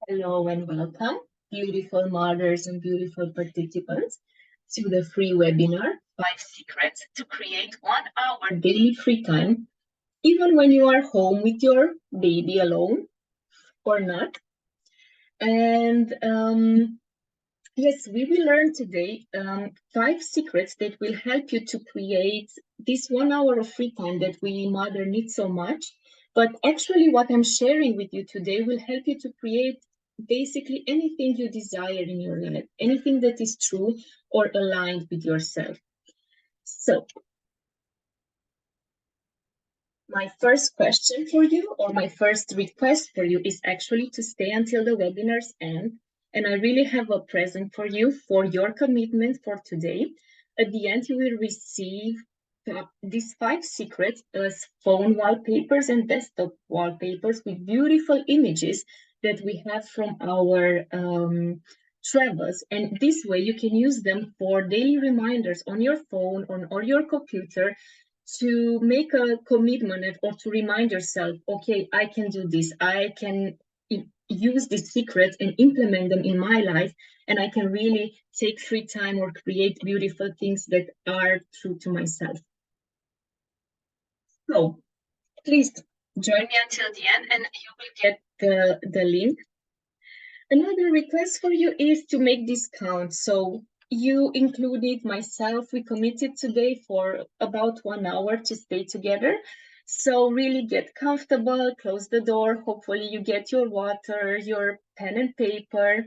Hello and welcome, beautiful mothers and beautiful participants, to the free webinar, 5 Secrets to Create 1 Hour Daily Free Time, even when you are home with your baby alone or not. And yes, we will learn today 5 secrets that will help you to create this 1 hour of free time that we mother need so much. But actually, what I'm sharing with you today will help you to create basically anything you desire in your life, anything that is true or aligned with yourself. So, my first question for you, or my first request for you, is actually to stay until the webinar's end. And I really have a present for you for your commitment for today. At the end, you will receive these 5 secrets as phone wallpapers and desktop wallpapers with beautiful images that we have from our travels. And this way, you can use them for daily reminders on your phone or your computer to make a commitment or to remind yourself, okay, I can do this. I can use these secrets and implement them in my life, and I can really take free time or create beautiful things that are true to myself. So please join me until the end and you will get the link. Another request for you is to make this count. So you included myself. We committed today for about 1 hour to stay together. So really get comfortable, close the door. Hopefully you get your water, your pen and paper,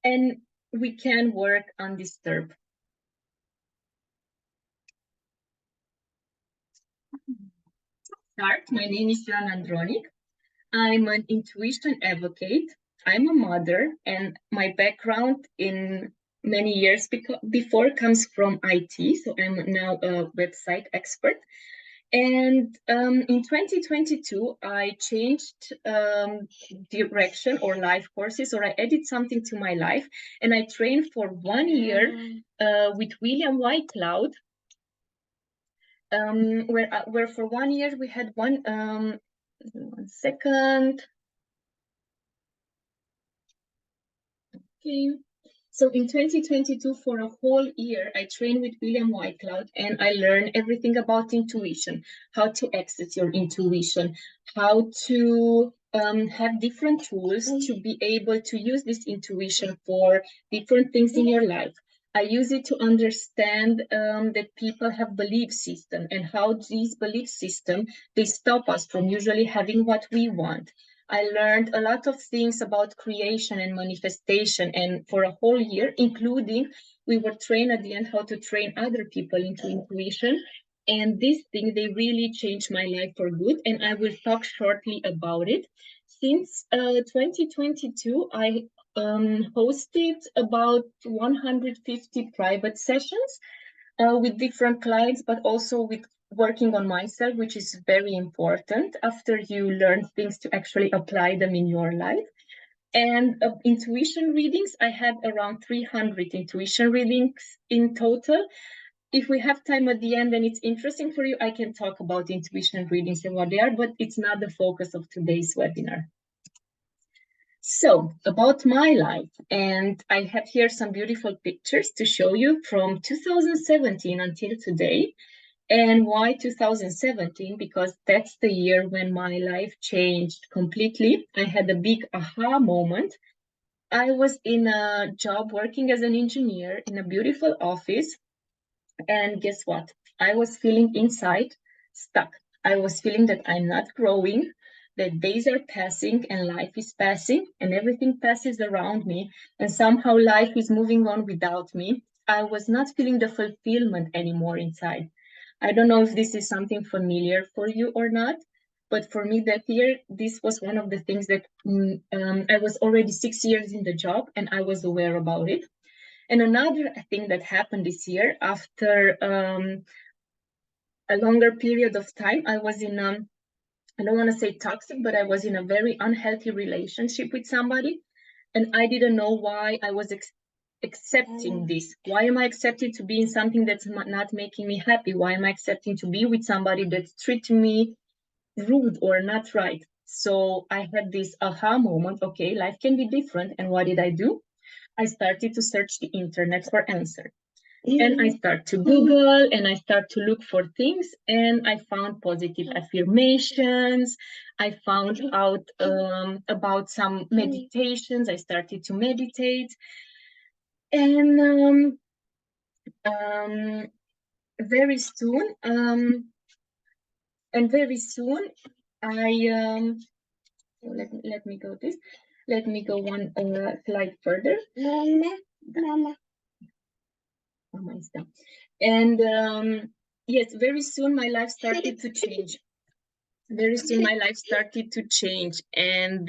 and we can work undisturbed. Start. My name is Ioana. I'm an intuition advocate. I'm a mother, and my background in many years before comes from IT. So I'm now a website expert. And in 2022, I changed direction or life courses, or I added something to my life. And I trained for 1 year with William Whitecloud, where for 1 year we had one second. Okay. So in 2022, for a whole year, I trained with William Whitecloud and I learned everything about intuition, how to access your intuition, how to have different tools to be able to use this intuition for different things in your life. I use it to understand that people have belief system and how these belief system, they stop us from usually having what we want. I learned a lot of things about creation and manifestation, and for a whole year, including we were trained at the end how to train other people into intuition. And these things, they really changed my life for good, and I will talk shortly about it. Since 2022, I hosted about 150 private sessions with different clients, but also with working on myself, which is very important after you learn things to actually apply them in your life. And intuition readings, I had around 300 intuition readings in total. If we have time at the end and it's interesting for you, I can talk about intuition readings and what they are, but it's not the focus of today's webinar. So, about my life, and I have here some beautiful pictures to show you from 2017 until today. And why 2017? Because that's the year when my life changed completely. I had a big aha moment. I was in a job working as an engineer in a beautiful office. And guess what? I was feeling inside stuck. I was feeling that I'm not growing, that days are passing and life is passing and everything passes around me. And somehow life is moving on without me. I was not feeling the fulfillment anymore inside. I don't know if this is something familiar for you or not, but for me that year, this was one of the things that I was already 6 years in the job and I was aware about it. And another thing that happened this year, after a longer period of time, I was in a, I don't want to say toxic, but I was in a very unhealthy relationship with somebody. And I didn't know why I was accepting this. Why am I accepting to be in something that's not making me happy? Why am I accepting to be with somebody that's treating me rude or not right? So I had this aha moment, okay, life can be different. And what did I do? I started to search the internet for answers. And I start to Google and I start to look for things, and I found positive affirmations. I found out about some meditations. I started to meditate. And very soon, I let me go this. Let me go one slide further. Mama is done. And yes, very soon my life started to change. Very soon my life started to change. And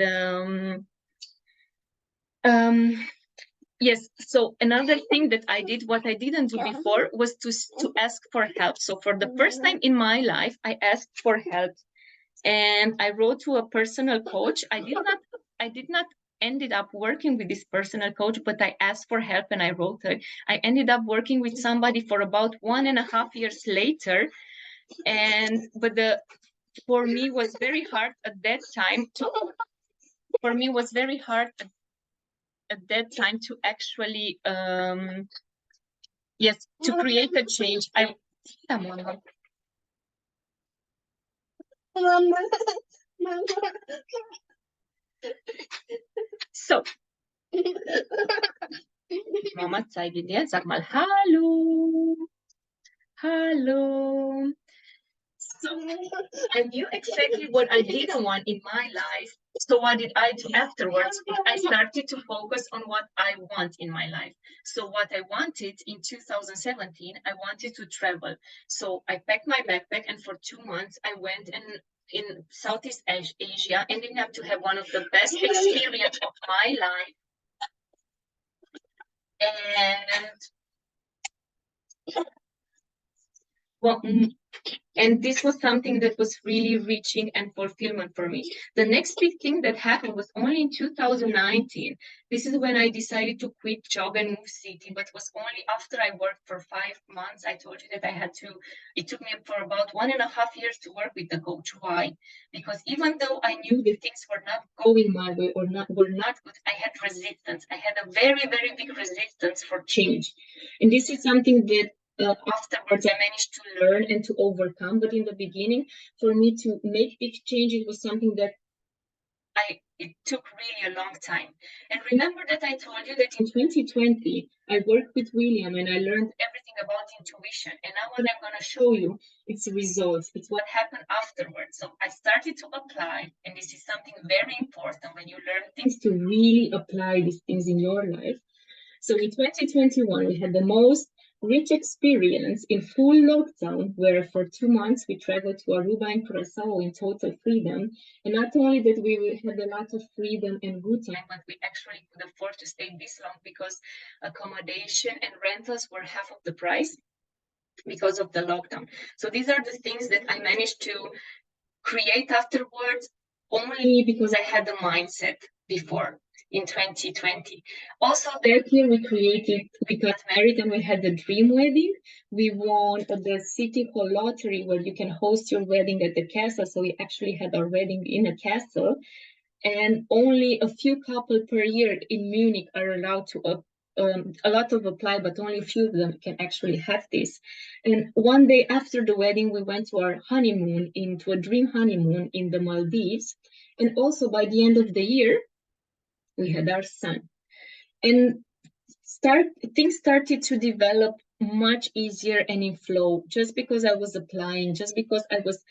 yes, so another thing that I did, what I didn't do before, was to ask for help. So for the first time in my life, I asked for help. And I wrote to a personal coach. I did not ended up working with this personal coach, but I asked for help and I wrote her. I ended up working with somebody for about 1.5 years later. But for me was very hard at that time to actually yes, to create a change. So Mama, zeige dir, sag mal Hallo. Hallo. So I knew exactly what I didn't want in my life. So what did I do afterwards? I started to focus on what I want in my life. So what I wanted in 2017, I wanted to travel. So I packed my backpack, and for 2 months I went in Southeast Asia, ending up to have one of the best experience of my life. And this was something that was really reaching and fulfillment for me. The next big thing that happened was only in 2019. This is when I decided to quit job and move city, but it was only after I worked for 5 months. I told you that it took me for about 1.5 years to work with the coach. Why? Because even though I knew that things were not going my way or were not good, I had resistance. I had a very, very big resistance for change. And this is something that afterwards I managed to learn and to overcome. But in the beginning, for me to make big changes was something that it took really a long time. And remember that I told you that in 2020, I worked with William and I learned everything about intuition. And now what I'm going to show you, it's results. It's what happened afterwards. So I started to apply, and this is something very important when you learn things, to really apply these things in your life. So in 2021, we had the most rich experience in full lockdown, where for 2 months we traveled to Aruba and Curacao in total freedom. And not only that we had a lot of freedom and good time, but we actually could afford to stay this long because accommodation and rentals were half of the price because of the lockdown. So these are the things that I managed to create afterwards, only because I had the mindset before in 2020. Also that year we got married and we had the dream wedding. We won the City Hall lottery where you can host your wedding at the castle. So we actually had our wedding in a castle. And only a few couples per year in Munich are allowed to a lot of apply, but only a few of them can actually have this. And one day after the wedding, we went to our honeymoon, into a dream honeymoon in the Maldives. And also by the end of the year, we had our son. And things started to develop much easier and in flow, just because I was applying, just because I was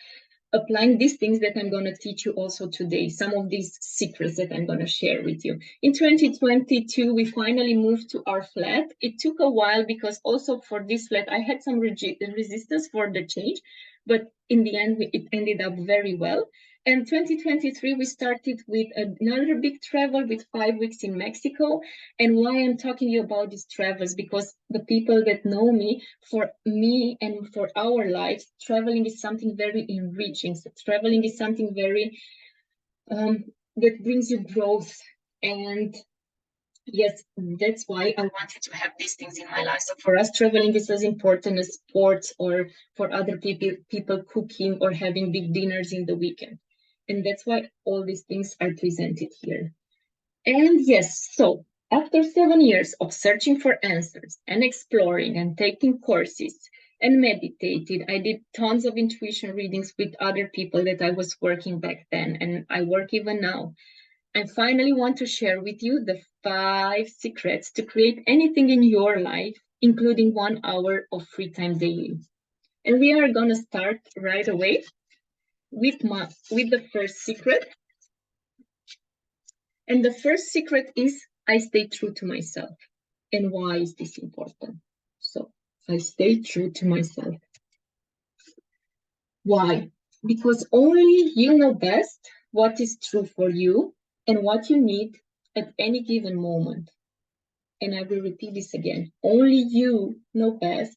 applying these things that I'm going to teach you also today, some of these secrets that I'm going to share with you. In 2022, we finally moved to our flat. It took a while because also for this flat, I had some resistance for the change, but in the end, it ended up very well. And 2023, we started with another big travel with 5 weeks in Mexico. And why I'm talking to you about these travels, because the people that know me, for me and for our lives, traveling is something very enriching. So traveling is something very that brings you growth. And yes, that's why I wanted to have these things in my life. So for us, traveling is as important as sports, or for other people cooking or having big dinners in the weekend. And that's why all these things are presented here. And yes, so after 7 years of searching for answers and exploring and taking courses and meditated, I did tons of intuition readings with other people that I was working back then, and I work even now. I finally want to share with you the 5 secrets to create anything in your life, including 1 hour of free time daily. And we are gonna start right away with the first secret. And the first secret is I stay true to myself. And why is this important? So I stay true to myself. Why? Because only you know best what is true for you and what you need at any given moment. And I will repeat this again. Only you know best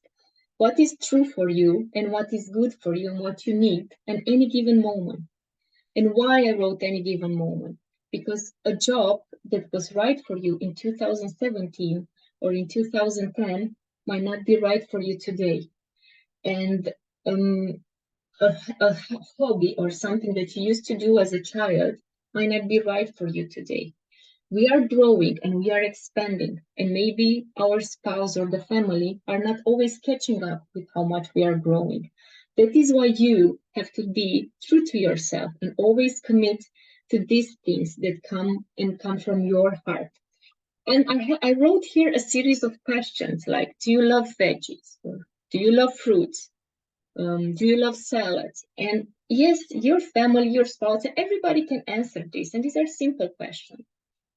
what is true for you and what is good for you and what you need at any given moment. And why I wrote any given moment? Because a job that was right for you in 2017 or in 2010 might not be right for you today. And a hobby or something that you used to do as a child might not be right for you today. We are growing and we are expanding, and maybe our spouse or the family are not always catching up with how much we are growing. That is why you have to be true to yourself and always commit to these things that come from your heart. And I wrote here a series of questions like, do you love veggies? Or, do you love fruits? Do you love salads? And yes, your family, your spouse, everybody can answer this. And these are simple questions.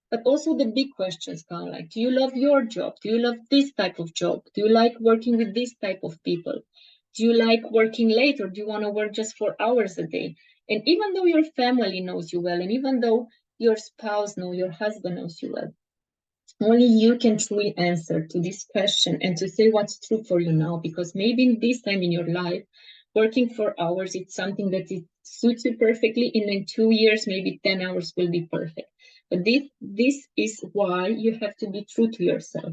But also the big questions come like, do you love your job? Do you love this type of job? Do you like working with this type of people? Do you like working late, or do you want to work just 4 hours a day? And even though your family knows you well, and even though your spouse knows, your husband knows you well, only you can truly answer to this question and to say what's true for you now, because maybe in this time in your life, working 4 hours, it's something that it suits you perfectly, and in 2 years, maybe 10 hours will be perfect. But this is why you have to be true to yourself.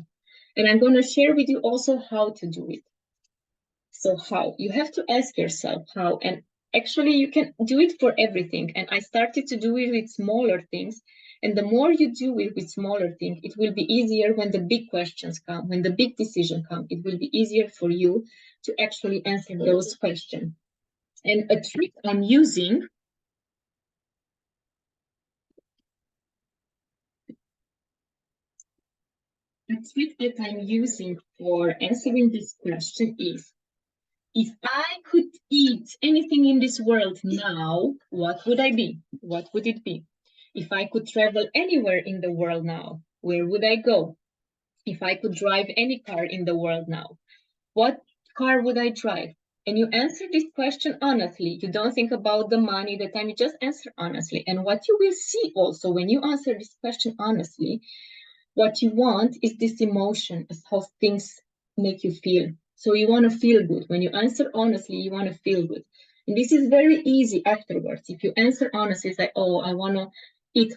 And I'm going to share with you also how to do it. So how? You have to ask yourself how, and actually you can do it for everything. And I started to do it with smaller things. And the more you do it with smaller things, it will be easier when the big questions come, when the big decision comes. It will be easier for you to actually answer those questions. And a trick I'm using for answering this question is, if I could eat anything in this world now, what would I be? What would it be? If I could travel anywhere in the world now, where would I go? If I could drive any car in the world now, what car would I drive? And you answer this question honestly. You don't think about the money, the time, you just answer honestly. And what you will see also when you answer this question honestly, what you want is this emotion, is how things make you feel. So you want to feel good. When you answer honestly, you want to feel good. And this is very easy afterwards. If you answer honestly, it's like, oh, I want to eat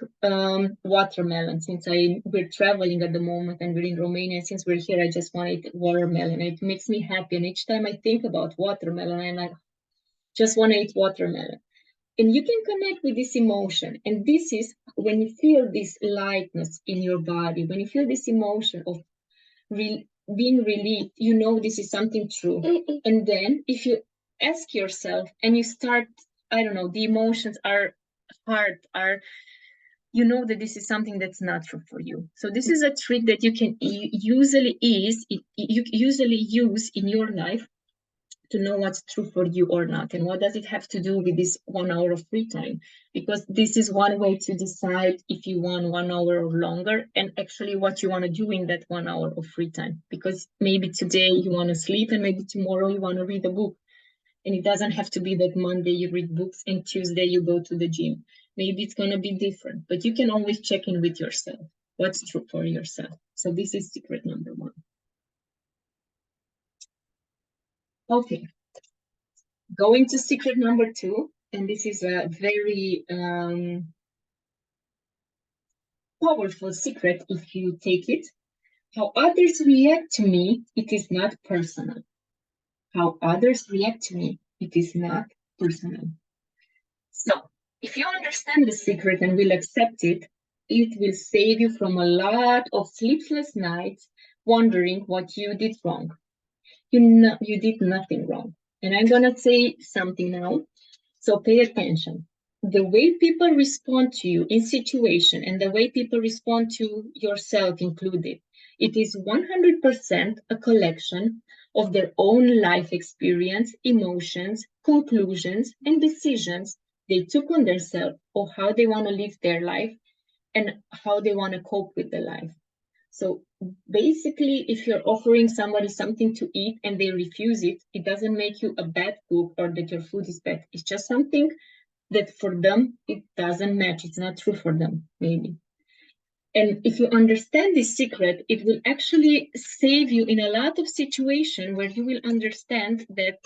watermelon. Since we're traveling at the moment and we're in Romania, since we're here, I just want to eat watermelon. It makes me happy. And each time I think about watermelon, and I just want to eat watermelon. And you can connect with this emotion. And this is when you feel this lightness in your body, when you feel this emotion of being relieved, you know this is something true. And then if you ask yourself and you start, I don't know, the emotions are hard, you know that this is something that's not true for you. So this is a trick that you can usually use in your life to know what's true for you or not. And what does it have to do with this 1 hour of free time? Because this is one way to decide if you want 1 hour or longer, and actually what you want to do in that 1 hour of free time. Because maybe today you want to sleep, and maybe tomorrow you want to read a book. And it doesn't have to be that Monday you read books and Tuesday you go to the gym. Maybe it's going to be different, but you can always check in with yourself. What's true for yourself? So this is secret number 1. Okay. Going to secret number 2, and this is a very powerful secret if you take it. How others react to me, it is not personal. How others react to me, it is not personal. So If you understand the secret and will accept it, it will save you from a lot of sleepless nights wondering what you did wrong. You did nothing wrong. And I'm going to say something now. So pay attention. The way people respond to you in situation and the way people respond to yourself included, it is 100% a collection of their own life experience, emotions, conclusions, and decisions they took on themselves or how they want to live their life and how they want to cope with the life. So basically, if you're offering somebody something to eat and they refuse it, it doesn't make you a bad cook or that your food is bad. It's just something that for them, it doesn't match. It's not true for them, maybe. And if you understand this secret, it will actually save you in a lot of situations where you will understand that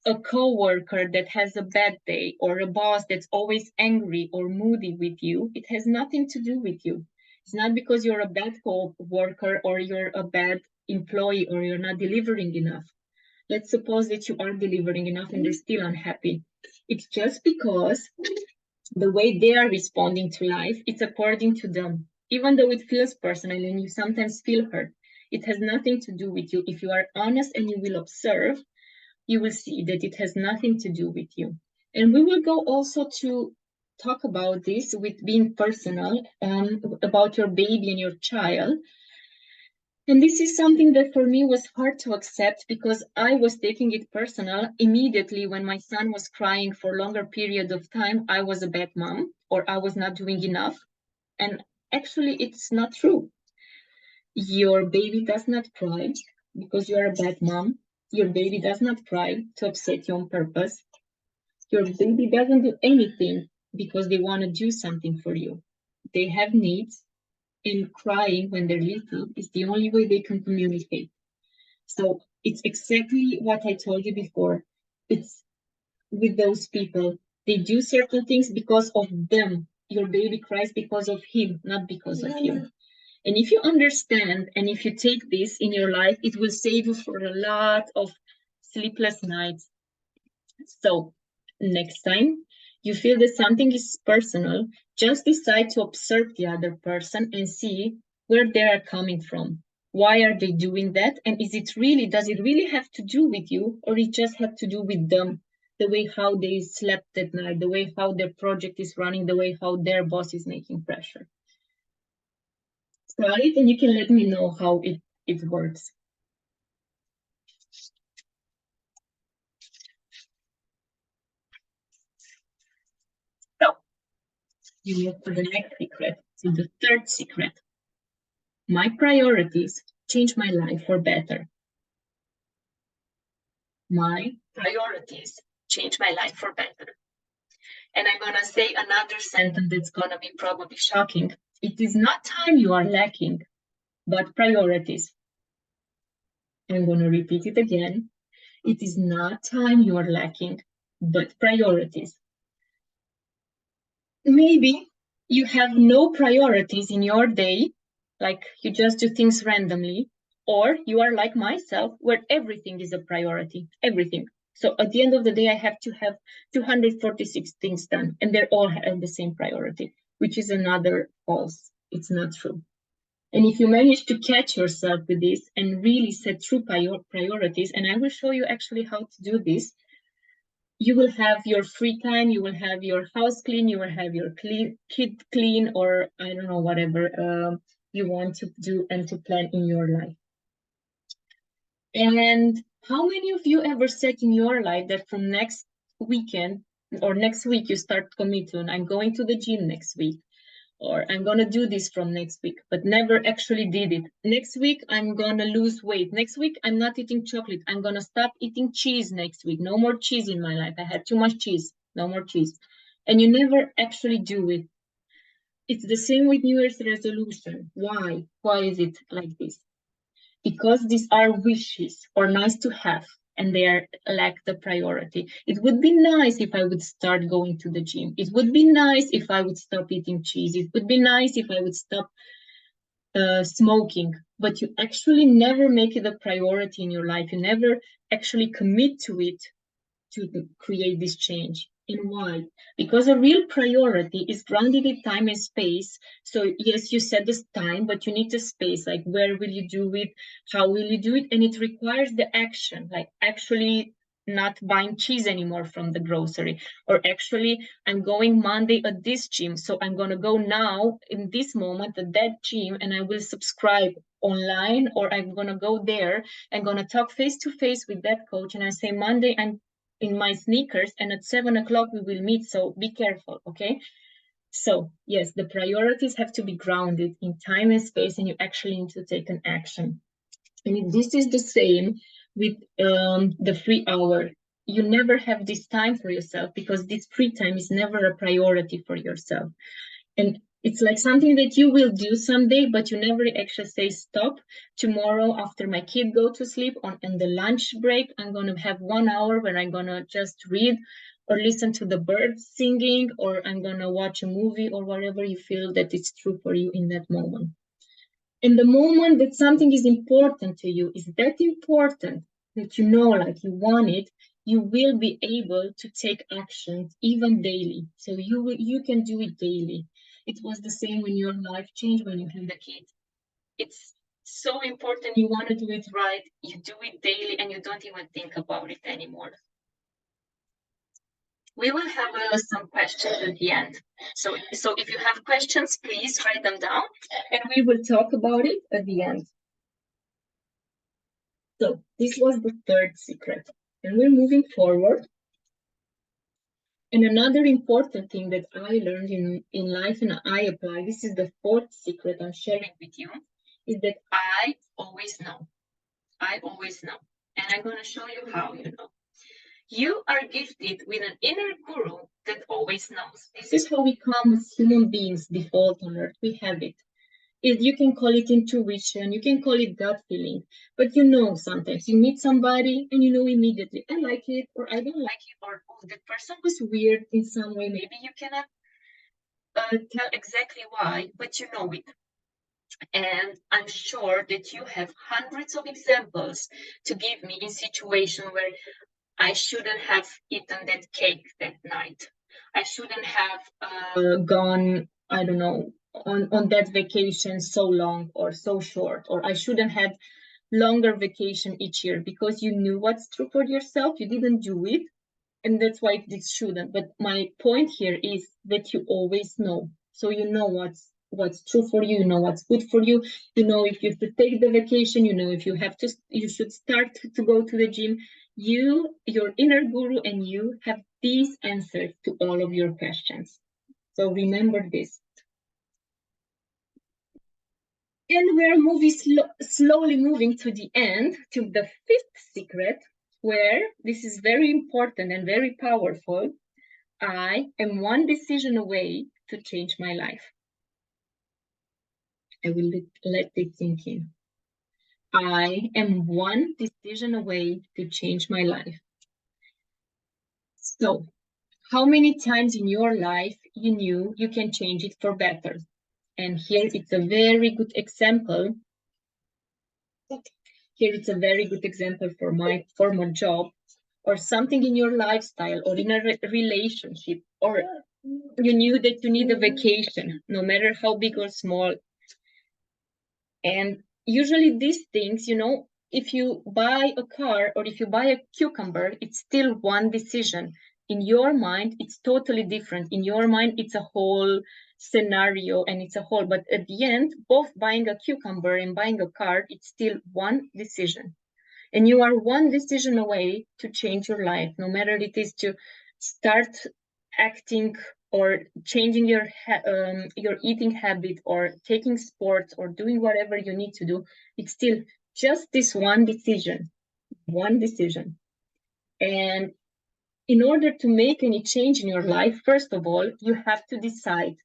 a coworker that has a bad day or a boss that's always angry or moody with you, it has nothing to do with you. It's not because you're a bad co-worker or you're a bad employee or you're not delivering enough. Let's suppose that you are delivering enough and they're still unhappy. It's just because the way they are responding to life, it's according to them. Even though it feels personal and you sometimes feel hurt, it has nothing to do with you. If you are honest and you will observe, you will see that it has nothing to do with you. And we will go also to talk about this with being personal, about your baby and your child. And this is something that for me was hard to accept because I was taking it personal immediately when my son was crying for a longer period of time. I was a bad mom or I was not doing enough. And actually, it's not true. Your baby does not cry because you're a bad mom. Your baby does not cry to upset you on purpose. Your baby doesn't do anything because they want to do something for you. They have needs, and crying when they're little is the only way they can communicate. So it's exactly what I told you before. It's with those people. They do certain things because of them. Your baby cries because of him, not because of you. And if you understand and if you take this in your life, it will save you for a lot of sleepless nights. So next time you feel that something is personal, just decide to observe the other person and see where they are coming from. Why are they doing that? And does it really have to do with you, or it just have to do with them? The way how they slept at night, the way how their project is running, the way how their boss is making pressure. Try it and you can let me know how it works. So you move to the next secret, to the third secret. My priorities change my life for better. My priorities change my life for better. And I'm going to say another sentence that's going to be probably shocking. It is not time you are lacking, but priorities. I'm going to repeat it again. It is not time you are lacking, but priorities. Maybe you have no priorities in your day, like you just do things randomly, or you are like myself, where everything is a priority, everything. So at the end of the day, I have to have 246 things done, and they're all have the same priority, which is another false. It's not true. And if you manage to catch yourself with this and really set true priorities, and I will show you actually how to do this, you will have your free time, you will have your house clean, you will have your kid clean, or I don't know, whatever you want to do and to plan in your life. And how many of you ever said in your life that from next weekend or next week you start committing, I'm going to the gym next week, or I'm going to do this from next week, but never actually did it. Next week, I'm going to lose weight. Next week, I'm not eating chocolate. I'm going to stop eating cheese next week. No more cheese in my life. I had too much cheese. No more cheese. And you never actually do it. It's the same with New Year's resolution. Why? Why is it like this? Because these are wishes or nice to have, and they are lack the priority. It would be nice if I would start going to the gym. It would be nice if I would stop eating cheese. It would be nice if I would stop smoking, but you actually never make it a priority in your life. You never actually commit to it to create this change. And why? Because a real priority is grounded in time and space. So yes, you set this time, but you need the space. Like, where will you do it? How will you do it? And it requires the action, like actually not buying cheese anymore from the grocery, or actually I'm going Monday at this gym, so I'm going to go now in this moment at that gym, and I will subscribe online, or I'm going to go there and going to talk face to face with that coach, and I say Monday I'm in my sneakers, and at 7 o'clock we will meet, so be careful. Okay, so yes, the priorities have to be grounded in time and space, and you actually need to take an action. And this is the same with the free hour. You never have this time for yourself, because this free time is never a priority for yourself. And it's like something that you will do someday, but you never actually say, stop, tomorrow after my kid go to sleep on in the lunch break, I'm going to have 1 hour where I'm going to just read or listen to the birds singing, or I'm going to watch a movie, or whatever you feel that it's true for you in that moment. And the moment that something is important to you is that important that you know, like you want it, you will be able to take actions even daily. So you can do it daily. It was the same when your life changed when you had a kid. It's so important. You want to do it right. You do it daily, and you don't even think about it anymore. We will have some questions at the end. So if you have questions, please write them down, and we will talk about it at the end. So this was the third secret, and we're moving forward. And another important thing that I learned in life, and I apply, this is the fourth secret I'm sharing with you, is that I always know. I always know. And I'm going to show you how you know. You are gifted with an inner guru that always knows. This is how we come as human beings, default on earth. We have it. You can call it intuition, you can call it gut feeling, but you know, sometimes you meet somebody and you know immediately, I like it, or I don't like it, or oh, that person was weird in some way. Maybe you cannot tell exactly why, but you know it. And I'm sure that you have hundreds of examples to give me in situations where I shouldn't have eaten that cake that night. I shouldn't have gone, I don't know, on that vacation so long or so short, or I shouldn't have longer vacation each year, because you knew what's true for yourself. You didn't do it, and that's why this shouldn't. But my point here is that you always know. So you know what's true for you, you know what's good for you, you know if you should take the vacation, you know if you have to, you should start to go to the gym. Your inner guru and you have these answers to all of your questions. So remember this. And we're moving slowly moving to the end, to the fifth secret, where this is very important and very powerful. I am one decision away to change my life. I will let it sink in. I am one decision away to change my life. So, how many times in your life you knew you can change it for better? And here it's a very good example. Here it's a very good example for my former job, or something in your lifestyle, or in a relationship, or you knew that you need a vacation, no matter how big or small. And usually these things, if you buy a car or if you buy a cucumber, it's still one decision. In your mind, it's totally different. In your mind, it's a whole scenario and it's a whole, but at the end, both buying a cucumber and buying a car, it's still one decision. And you are one decision away to change your life, no matter it is to start acting or changing your eating habit, or taking sports, or doing whatever you need to do. It's still just this one decision. And in order to make any change in your life, first of all, you have to decide.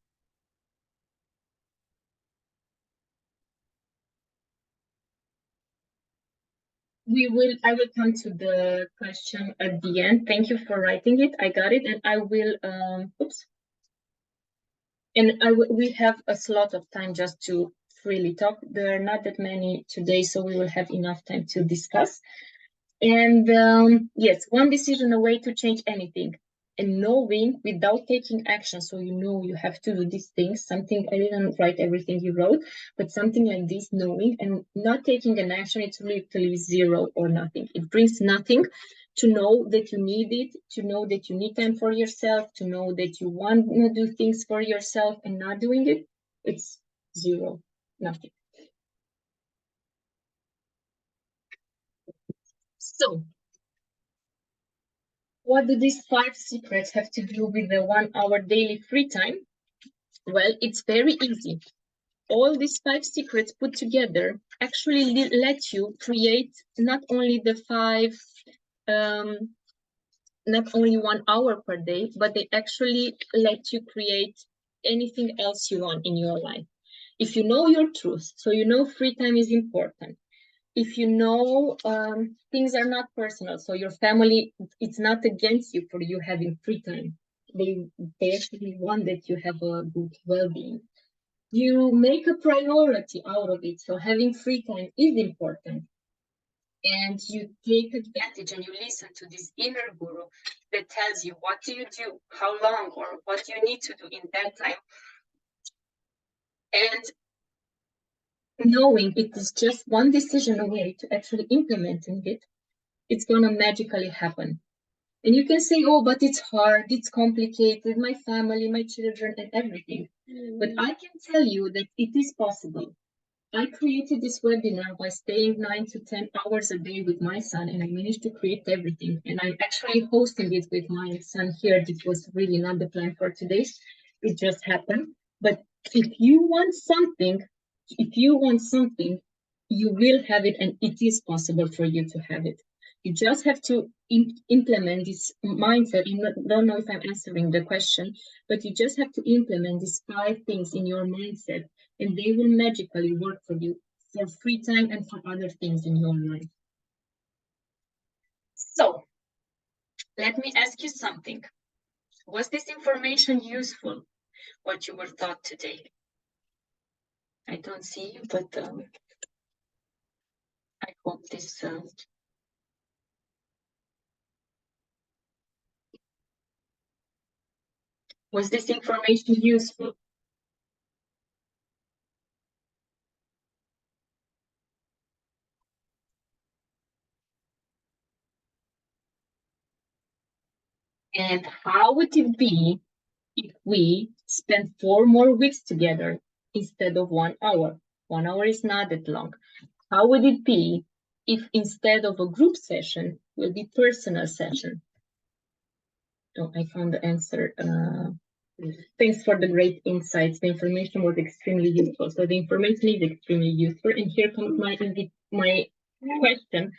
I will come to the question at the end. Thank you for writing it. I got it, and I will we have a slot of time just to freely talk. There are not that many today, so we will have enough time to discuss. And yes, one decision away to change anything. and knowing without taking action. So you know you have to do these things, something, I didn't write everything you wrote, but something like this, knowing and not taking an action, it's literally zero or nothing. It brings nothing. To know that you need it, to know that you need time for yourself, to know that you want to do things for yourself and not doing it, it's zero, nothing. So what do these 5 secrets have to do with the 1 hour daily free time? Well, it's very easy. All these 5 secrets put together actually let you create not only the 5, not only 1 hour per day, but they actually let you create anything else you want in your life. If you know your truth, so you know free time is important. If you know things are not personal, so your family, it's not against you for you having free time. They actually want that you have a good well-being. You make a priority out of it, so having free time is important. And you take advantage and you listen to this inner guru that tells you what do you do, how long, or what you need to do in that time. And knowing it is just one decision away to actually implementing it, it's going to magically happen. And you can say, oh, but it's hard, it's complicated, my family, my children, and everything. But I can tell you that it is possible. I created this webinar by staying 9 to 10 hours a day with my son, and I managed to create everything. And I'm actually hosting it with my son here. This was really not the plan for today. It just happened. But if you want something, you will have it, and it is possible for you to have it. You just have to implement this mindset. I don't know if I'm answering the question, but you just have to implement these 5 things in your mindset, and they will magically work for you for free time and for other things in your life. So, let me ask you something. Was this information useful, what you were taught today? I don't see you, but I hope this... was this information useful? And how would it be if we spend 4 more weeks together instead of 1 hour? 1 hour is not that long. How would it be if instead of a group session, will be personal session? Oh, I found the answer. Thanks for the great insights. The information was extremely useful. So the information is extremely useful. And here comes my question.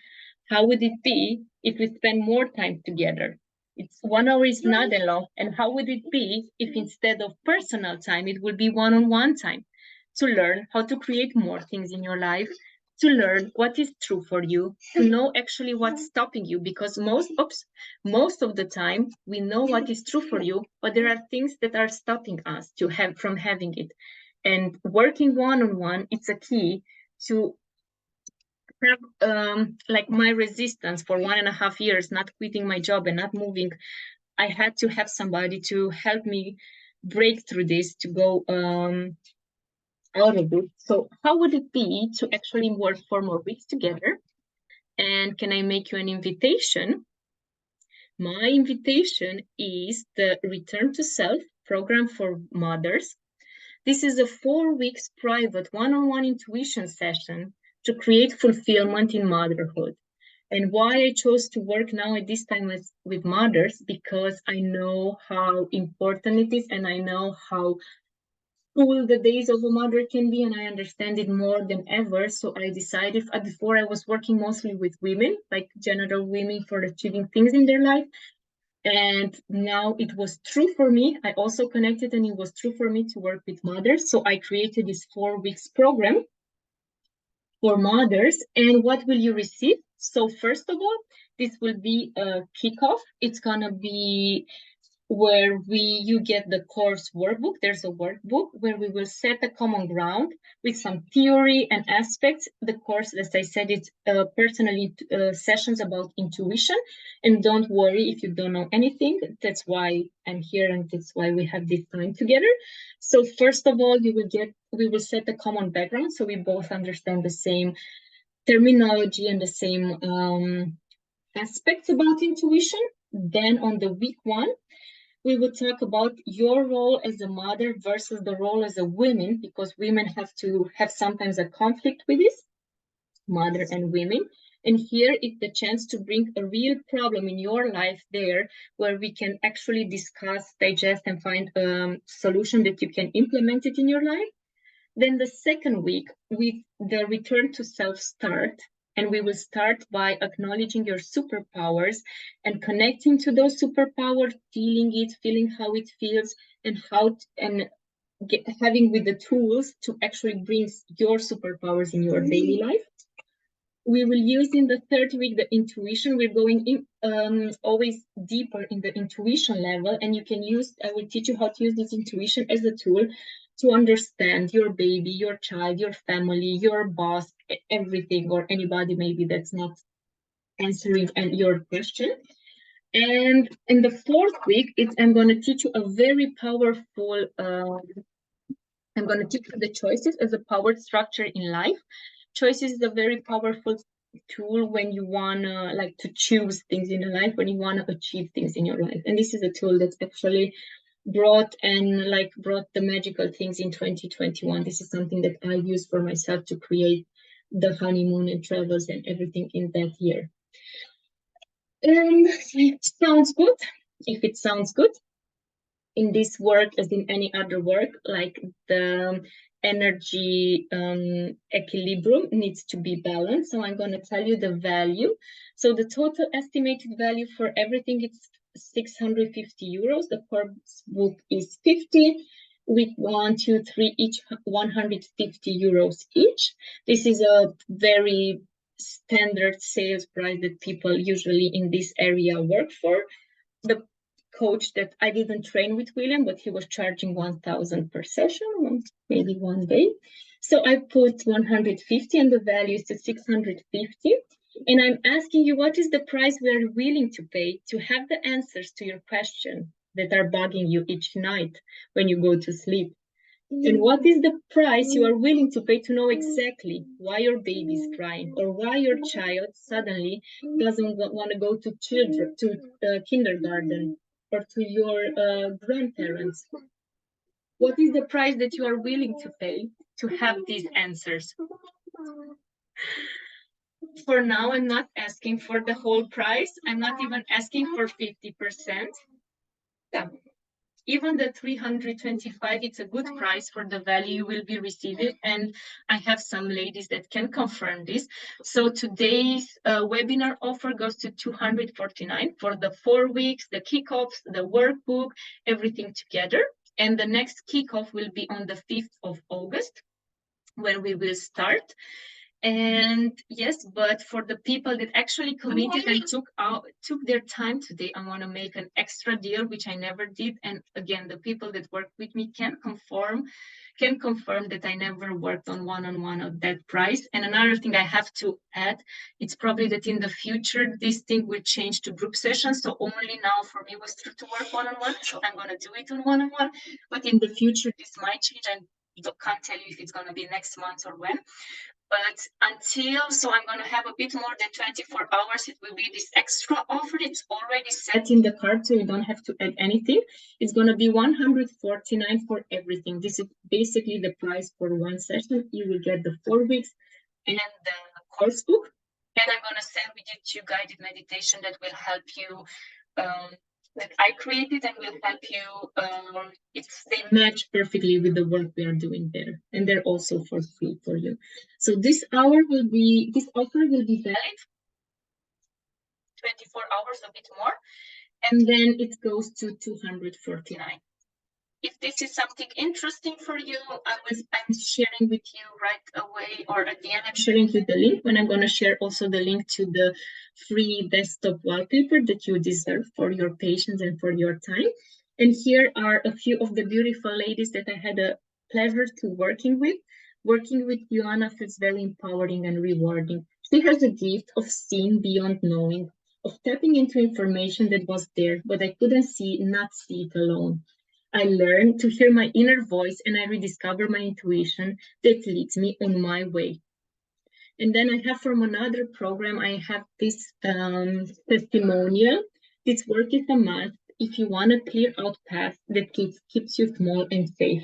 How would it be if we spend more time together? It's 1 hour is not that long. And how would it be if instead of personal time, it would be one-on-one time to learn how to create more things in your life, to learn what is true for you, to know actually what's stopping you, because most of the time we know what is true for you, but there are things that are stopping us from having it. And working one-on-one, it's a key to have like my resistance for 1.5 years, not quitting my job and not moving. I had to have somebody to help me break through this, to go out of it. So how would it be to actually work 4 more weeks together? And can I make you an invitation? My invitation is the Return to Self program for mothers. This is a 4 weeks private one-on-one intuition session to create fulfillment in motherhood. And why I chose to work now at this time with mothers, because I know how important it is, and I know how full the days of a mother can be, and I understand it more than ever. So I decided, before I was working mostly with women, like general women for achieving things in their life. And now it was true for me. I also connected, and it was true for me to work with mothers. So I created this 4 weeks program for mothers. And what will you receive? So first of all, this will be a kickoff. It's gonna be where you get the course workbook. There's a workbook where we will set a common ground with some theory and aspects. The course, as I said, it's personally sessions about intuition. And don't worry if you don't know anything. That's why I'm here, and that's why we have this time together. So first of all, we will set a common background so we both understand the same terminology and the same aspects about intuition. Then on the week 1, we will talk about your role as a mother versus the role as a woman, because women have to have sometimes a conflict with this, mother and women. And here is the chance to bring a real problem in your life there, where we can actually discuss, digest, and find a solution that you can implement it in your life. Then the second week, with the return to self start, and we will start by acknowledging your superpowers and connecting to those superpowers, feeling how it feels, and having with the tools to actually bring your superpowers in your daily life. We will use in the third week the intuition. We're going in always deeper in the intuition level, and I will teach you how to use this intuition as a tool to understand your baby, your child, your family, your boss, everything, or anybody maybe that's not answering your question. And in the fourth week, I'm going to teach you a very powerful, I'm going to teach you the choices as a power structure in life. Choices is a very powerful tool when you want to choose things in your life, when you want to achieve things in your life. And this is a tool that's actually brought the magical things in 2021. This is something that I use for myself to create the honeymoon and travels and everything in that year. And it sounds good. If it sounds good, in this work, as in any other work, like the energy equilibrium needs to be balanced. So I'm going to tell you the value. So the total estimated value for everything is 650 euros. The course book is 50. Week 1, 2, 3, each 150 euros each. This is a very standard sales price that people usually in this area work for. The coach that I didn't train with William, but he was charging 1,000 per session, maybe one day. So I put 150 and the value is to 650. And I'm asking you, what is the price we are willing to pay to have the answers to your questions that are bugging you each night when you go to sleep? And what is the price you are willing to pay to know exactly why your baby is crying, or why your child suddenly doesn't want to go to kindergarten, or to your grandparents? What is the price that you are willing to pay to have these answers? For now, I'm not asking for the whole price. I'm not even asking for 50%. Yeah. Even the 325, it's a good price for the value you will be receiving. And I have some ladies that can confirm this. So today's webinar offer goes to 249 for the 4 weeks, the kickoffs, the workbook, everything together. And the next kickoff will be on the 5th of August, when we will start. And yes, but for the people that actually committed and took their time today, I want to make an extra deal, which I never did. And again, the people that work with me can confirm that I never worked on one-on-one at that price. And another thing I have to add, it's probably that in the future, this thing will change to group sessions. So only now for me was to work one-on-one. So I'm going to do it on one-on-one. But in the future, this might change. I can't tell you if it's going to be next month or when. But so I'm going to have a bit more than 24 hours. It will be this extra offer. It's already set in the card, so you don't have to add anything. It's going to be 149 for everything. This is basically the price for one session. You will get the 4 weeks and the course book. And I'm going to send with you 2 guided meditation that will help you, that I created, and will help you. They match perfectly with the work we are doing there, and they're also for free for you. So this offer will be valid 24 hours, a bit more, and then it goes to 249. If this this is something interesting for you, I'm sharing with you right away, or at the end, I'm sharing you the link, when I'm going to share also the link to the free desktop wallpaper that you deserve for your patience and for your time. And here are a few of the beautiful ladies that I had a pleasure to working with. Working with Ioana feels very empowering and rewarding. She has a gift of seeing beyond knowing, of tapping into information that was there, but I couldn't not see it alone. I learned to hear my inner voice, and I rediscover my intuition that leads me on my way. And then I have from another program, I have this testimonial. This work is a must if you want a clear out path that keeps you small and safe.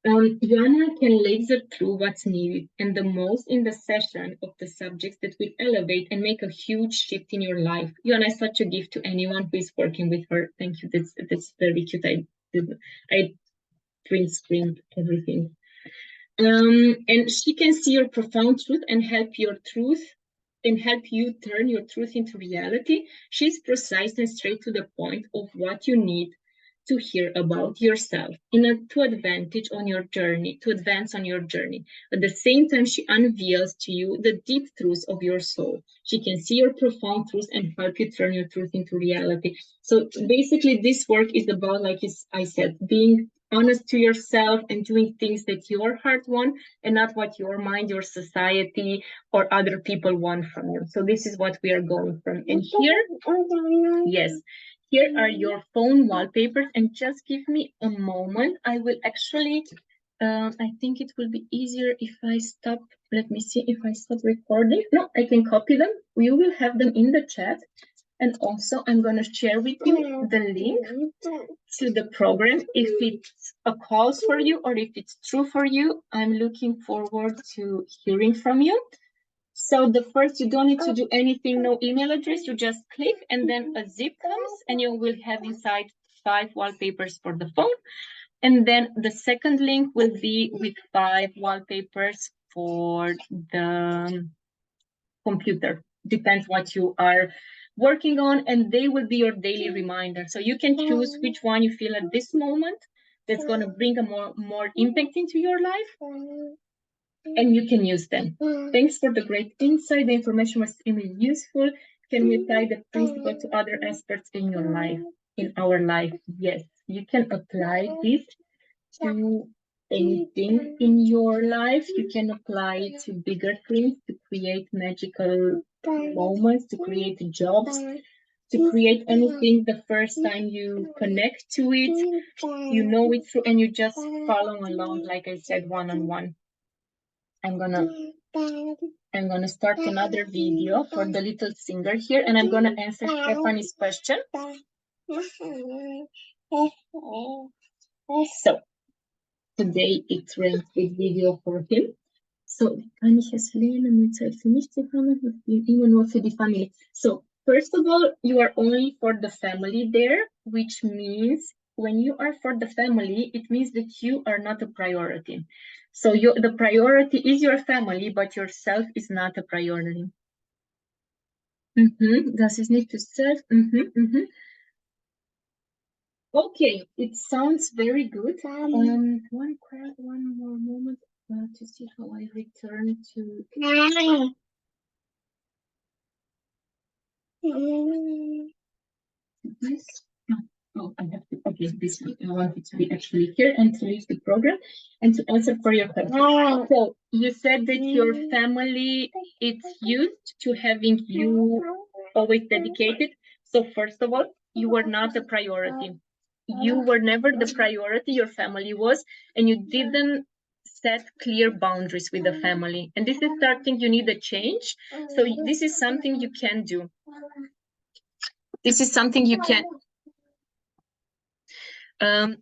Ioana can laser through what's needed and the most in the session of the subjects that will elevate and make a huge shift in your life. Ioana is such a gift to anyone who is working with her. Thank you. That's very cute. I print screen everything. And she can see your profound truth and help you turn your truth into reality. She's precise and straight to the point of what you need to hear about yourself to advance on your journey. At the same time, she unveils to you the deep truths of your soul. She can see your profound truths and help you turn your truth into reality. So basically, this work is about, like I said, being honest to yourself and doing things that your heart wants and not what your mind, your society, or other people want from you. So this is what we are going from. And here, yes, here are your phone wallpapers. And just give me a moment. I will actually, I think it will be easier if I stop. Let me see if I stop recording. No, I can copy them. You will have them in the chat. And also, I'm going to share with you the link to the program. If it's a cause for you or if it's true for you, I'm looking forward to hearing from you. So the first, you don't need to do anything, no email address. You just click and then a zip comes and you will have inside 5 wallpapers for the phone. And then the second link will be with 5 wallpapers for the computer. Depends what you are working on, and they will be your daily reminder. So you can choose which one you feel at this moment that's going to bring a more impact into your life, and you can use them. Thanks for the great insight. The information was extremely useful. Can we apply the principle to other aspects in your life, in our life? Yes, you can apply this to anything in your life. You can apply it to bigger things, to create magical moments, to create jobs, to create anything. The first time you connect to it, you know it through, and you just follow along, like I said, one-on-one. I'm gonna start another video for the little singer here, and I'm gonna answer Stephanie's question. So today it ranked with video for him. So kann ich es lernen mit Zeit für mich zu haben, immer nur für die Familie. So first of all, you are only for the family there, which means when you are for the family, it means that you are not a priority. So the priority is your family, but yourself is not a priority. Das ist nicht das self. Okay, it sounds very good. One more moment to see how I return to. This. Oh, I have to. Okay, this one. I want it to be actually here and to leave the program and to answer for your question. So you said that your family, it's used to having you always dedicated. So first of all, you were not a priority. You were never the priority, your family was, and you didn't set clear boundaries with the family. And this is something you need a change. So this is something you can do. This is something you can.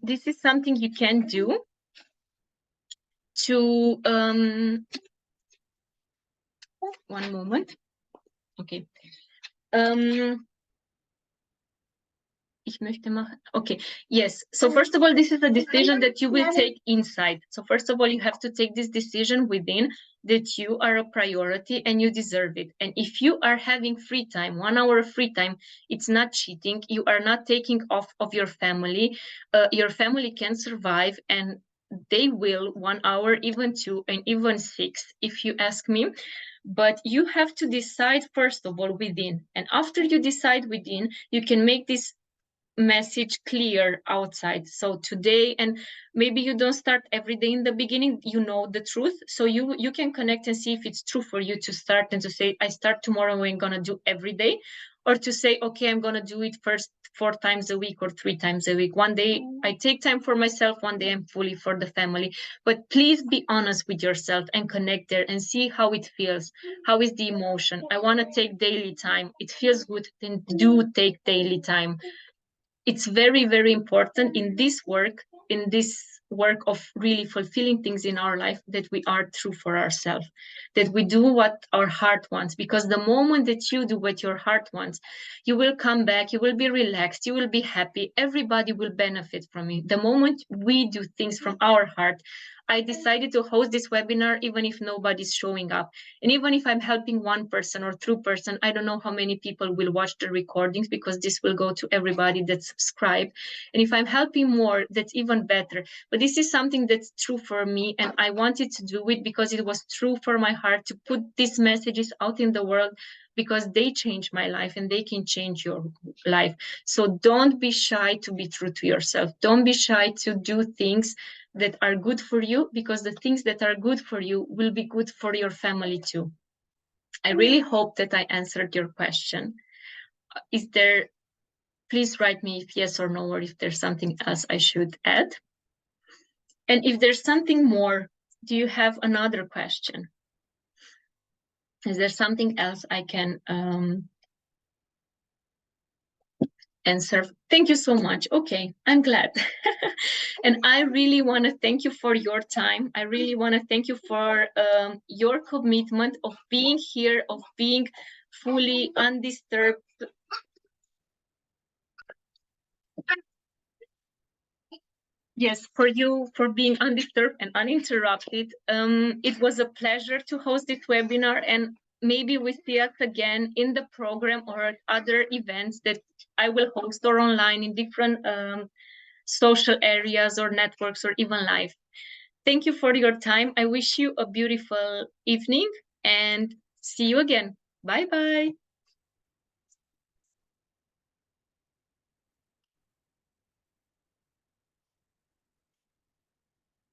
This is something you can do to. One moment. Okay. Ich möchte machen. Okay, yes. So first of all, this is a decision that you will take inside. So first of all, you have to take this decision within that you are a priority and you deserve it. And if you are having free time, 1 hour of free time, it's not cheating. You are not taking off of your family. Your family can survive, and they will 1 hour, even 2, and even 6, if you ask me. But you have to decide first of all within. And after you decide within, you can make this message clear outside. So today, and maybe you don't start every day in the beginning, you know the truth, so you can connect and see if it's true for you to start and to say, I start tomorrow and I'm gonna do every day, or to say, okay, I'm gonna do it first 4 times a week or 3 times a week. One day I take time for myself, one day I'm fully for the family. But please be honest with yourself and connect there and see how it feels. How is the emotion? I want to take daily time. It feels good, then do take daily time. It's very, very important in this work of really fulfilling things in our life, that we are true for ourselves, that we do what our heart wants. Because the moment that you do what your heart wants, you will come back, you will be relaxed, you will be happy, everybody will benefit from it. The moment we do things from our heart, I decided to host this webinar even if nobody's showing up. And even if I'm helping 1 person or 2 person, I don't know how many people will watch the recordings, because this will go to everybody that subscribe. And if I'm helping more, that's even better. But this is something that's true for me, and I wanted to do it because it was true for my heart to put these messages out in the world, because they changed my life and they can change your life. So don't be shy to be true to yourself. Don't be shy to do things that are good for you, because the things that are good for you will be good for your family too. I really hope that I answered your question. Is there, please write me if yes or no, or if there's something else I should add. And if there's something more, do you have another question? Is there something else I can answer? Thank you so much. Okay, I'm glad. And I really want to thank you for your time. I really want to thank you for your commitment of being here, of being fully undisturbed. Yes, for you, for being undisturbed and uninterrupted. It was a pleasure to host this webinar, and maybe we see us again in the program or at other events that I will host, or online in different social areas or networks, or even live. Thank you for your time. I wish you a beautiful evening and see you again. Bye-bye.